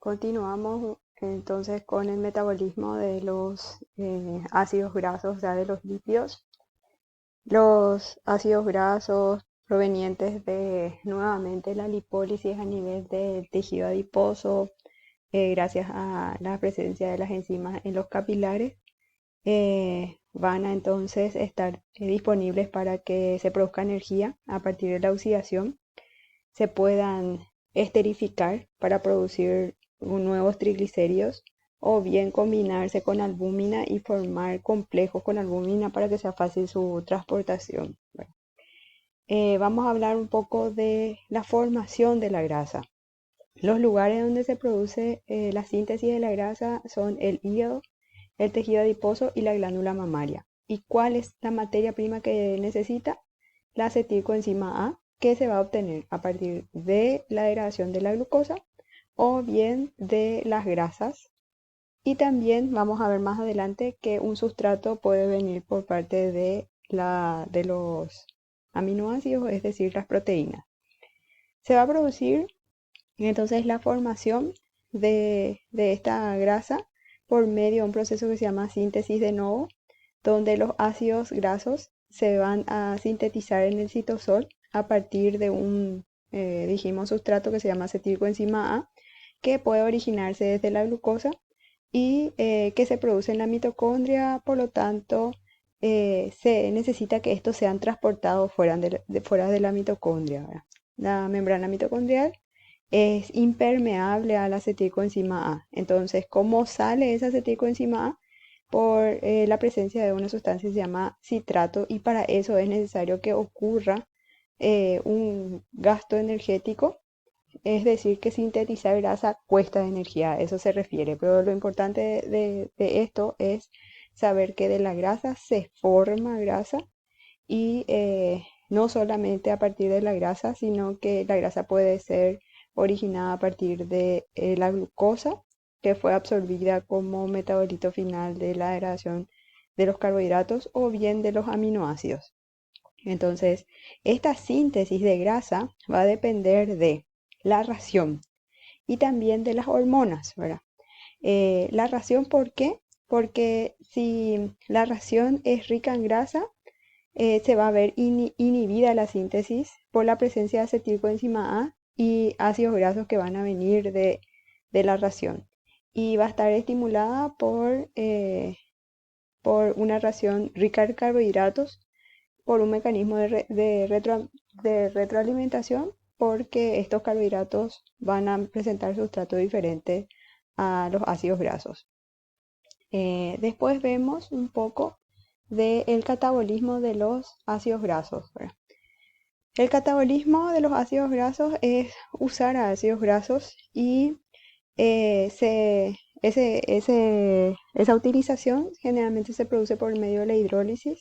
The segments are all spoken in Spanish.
Continuamos entonces con el metabolismo de los ácidos grasos, o sea, de los lípidos. Los ácidos grasos provenientes de nuevamente la lipólisis a nivel del tejido adiposo, gracias a la presencia de las enzimas en los capilares, van a entonces estar disponibles para que se produzca energía a partir de la oxidación, se puedan esterificar para producir nuevos triglicéridos o bien combinarse con albúmina y formar complejos con albúmina para que sea fácil su transportación. Bueno, vamos a hablar un poco de la formación de la grasa. Los lugares donde se produce la síntesis de la grasa son el hígado, el tejido adiposo y la glándula mamaria. ¿Y cuál es la materia prima que necesita? La acetilcoenzima A, que se va a obtener a partir de la degradación de la glucosa o bien de las grasas. Y también vamos a ver más adelante que un sustrato puede venir por parte de los aminoácidos, es decir, las proteínas. Se va a producir entonces la formación de esta grasa por medio de un proceso que se llama síntesis de novo, donde los ácidos grasos se van a sintetizar en el citosol a partir de dijimos, sustrato que se llama acetilcoenzima A, que puede originarse desde la glucosa y que se produce en la mitocondria. Por lo tanto, se necesita que estos sean transportados fuera de la mitocondria, ¿verdad? La membrana mitocondrial es impermeable a la acetilcoenzima A. Entonces, ¿cómo sale esa acetilcoenzima A? Por la presencia de una sustancia que se llama citrato, y para eso es necesario que ocurra un gasto energético, es decir, que sintetizar grasa cuesta energía, a eso se refiere. Pero lo importante de esto es saber que de la grasa se forma grasa y no solamente a partir de la grasa, sino que la grasa puede ser originada a partir de la glucosa, que fue absorbida como metabolito final de la degradación de los carbohidratos o bien de los aminoácidos. Entonces, esta síntesis de grasa va a depender de la ración y también de las hormonas, ¿verdad? La ración, ¿por qué? Porque si la ración es rica en grasa, se va a ver inhibida la síntesis por la presencia de acetilcoenzima A y ácidos grasos que van a venir de la ración. Y va a estar estimulada por una ración rica en carbohidratos, por un mecanismo de retroalimentación, porque estos carbohidratos van a presentar sustrato diferente a los ácidos grasos. Después vemos un poco del catabolismo de los ácidos grasos, ¿verdad? El catabolismo de los ácidos grasos es usar ácidos grasos y esa utilización generalmente se produce por medio de la hidrólisis,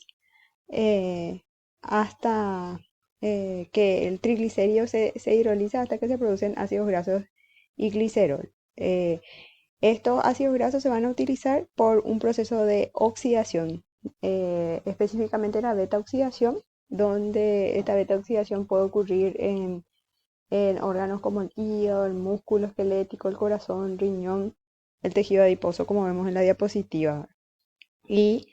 eh, hasta que el triglicérido se hidroliza hasta que se producen ácidos grasos y glicerol. Estos ácidos grasos se van a utilizar por un proceso de oxidación, específicamente la beta oxidación, donde esta beta oxidación puede ocurrir en órganos como el hígado, el músculo esquelético, el corazón, riñón, el tejido adiposo, como vemos en la diapositiva. Y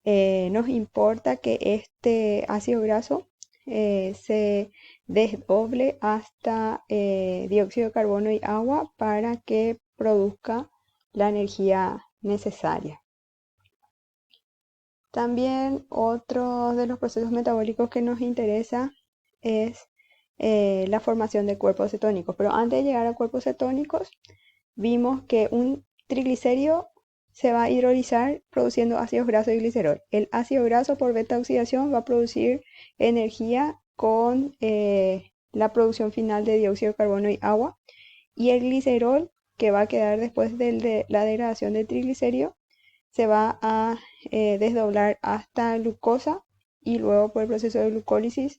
nos importa que este ácido graso se desdoble hasta dióxido de carbono y agua para que produzca la energía necesaria. También otro de los procesos metabólicos que nos interesa es la formación de cuerpos cetónicos. Pero antes de llegar a cuerpos cetónicos, vimos que un triglicérido se va a hidrolizar produciendo ácidos grasos y glicerol. El ácido graso por beta oxidación va a producir energía con la producción final de dióxido de carbono y agua. Y el glicerol, que va a quedar después de la degradación del triglicérido, se va a desdoblar hasta glucosa y luego por el proceso de glucólisis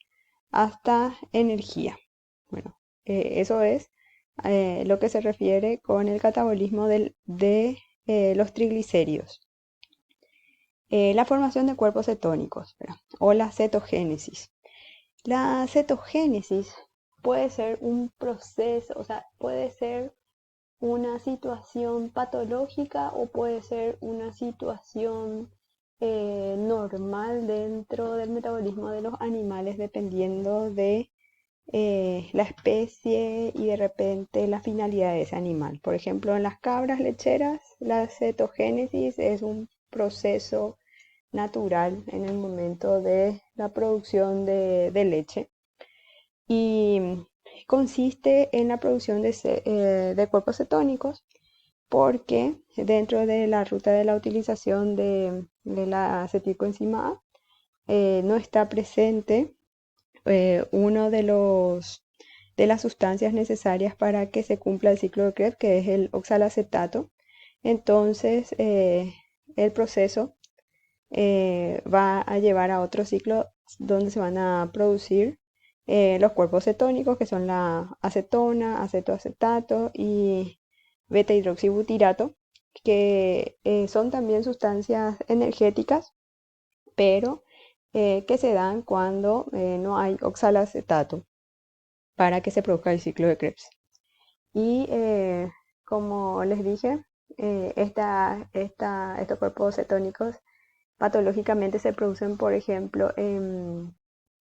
hasta energía. Bueno, eso es lo que se refiere con el catabolismo de los triglicéridos. La formación de cuerpos cetónicos, ¿verdad? O la cetogénesis. La cetogénesis puede ser un proceso, o sea, puede ser una situación patológica o puede ser una situación normal dentro del metabolismo de los animales dependiendo de la especie y de repente la finalidad de ese animal. Por ejemplo, en las cabras lecheras, la cetogénesis es un proceso natural en el momento de la producción de leche y consiste en la producción de cuerpos cetónicos porque dentro de la ruta de la utilización de la acetilcoenzima A no está presente uno de las sustancias necesarias para que se cumpla el ciclo de Krebs, que es el oxalacetato. Entonces, el proceso va a llevar a otro ciclo donde se van a producir los cuerpos cetónicos, que son la acetona, acetoacetato y beta hidroxibutirato, que son también sustancias energéticas, pero que se dan cuando no hay oxalacetato para que se produzca el ciclo de Krebs. Y como les dije, estos cuerpos cetónicos patológicamente se producen, por ejemplo, en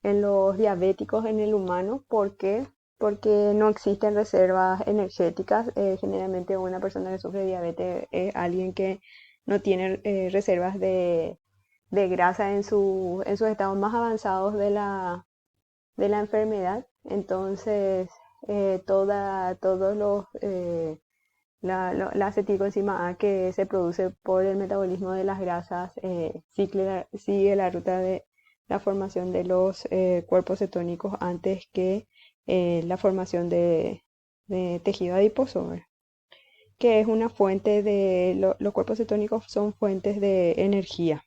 los diabéticos en el humano. ¿Por qué? Porque no existen reservas energéticas. Generalmente una persona que sufre diabetes es alguien que no tiene reservas de grasa en sus estados más avanzados de la enfermedad. Entonces, todos la acetilcoenzima A que se produce por el metabolismo de las grasas sigue la ruta de la formación de los cuerpos cetónicos antes que la formación de tejido adiposo, ¿verdad? Que es una fuente los cuerpos cetónicos son fuentes de energía.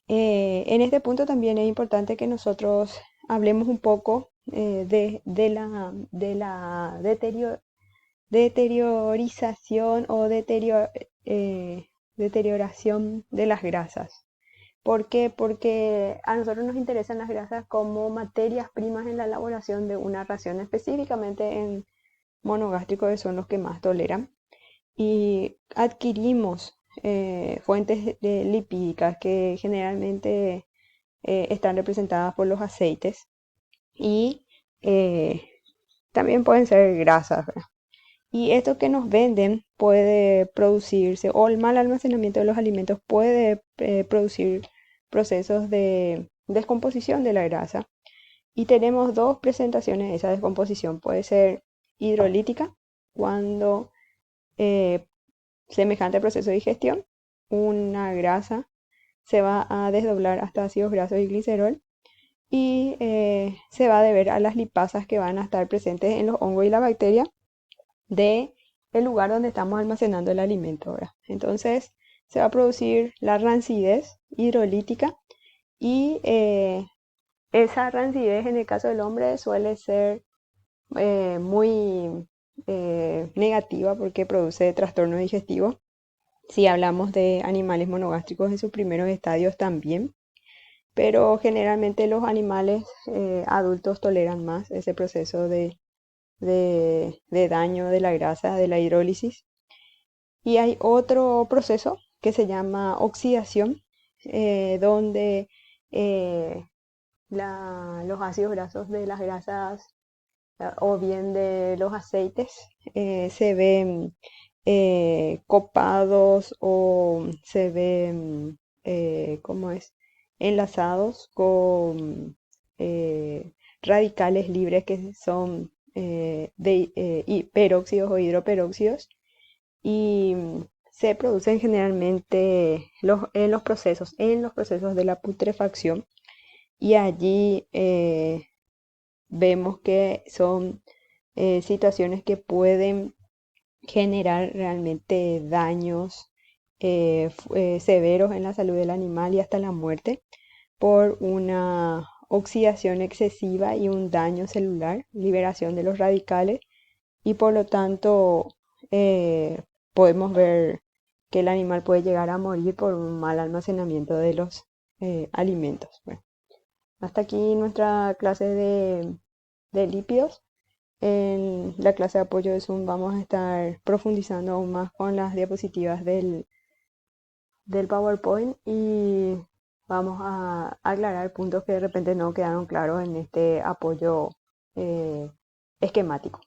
En este punto también es importante que nosotros hablemos un poco de la deteriorización o deterioración de las grasas. ¿Por qué? Porque a nosotros nos interesan las grasas como materias primas en la elaboración de una ración, específicamente en monogástricos, que son los que más toleran. Y adquirimos fuentes lipídicas que generalmente están representadas por los aceites y también pueden ser grasas, ¿verdad? Y esto que nos venden puede producirse, o el mal almacenamiento de los alimentos puede producir procesos de descomposición de la grasa. Y tenemos dos presentaciones de esa descomposición. Puede ser hidrolítica, cuando eh, semejante al proceso de digestión, una grasa se va a desdoblar hasta ácidos grasos y glicerol y se va a deber a las lipasas que van a estar presentes en los hongos y la bacteria de el lugar donde estamos almacenando el alimento, ¿verdad? Entonces se va a producir la rancidez hidrolítica y esa rancidez en el caso del hombre suele ser muy negativa porque produce trastorno digestivo. Si hablamos de animales monogástricos en sus primeros estadios también, pero generalmente los animales adultos toleran más ese proceso de daño de la grasa, de la hidrólisis. Y hay otro proceso que se llama oxidación, donde eh, los ácidos grasos de las grasas o bien de los aceites se ven copados o se ven, ¿cómo es? Enlazados con radicales libres que son peróxidos o hidroperóxidos y se producen generalmente en los procesos de la putrefacción y allí vemos que son situaciones que pueden generar realmente daños severos en la salud del animal y hasta la muerte por una oxidación excesiva y un daño celular, liberación de los radicales y por lo tanto eh, podemos ver que el animal puede llegar a morir por un mal almacenamiento de los alimentos. Bueno, hasta aquí nuestra clase de lípidos. En la clase de apoyo de Zoom vamos a estar profundizando aún más con las diapositivas del PowerPoint y vamos a aclarar puntos que de repente no quedaron claros en este apoyo eh, esquemático.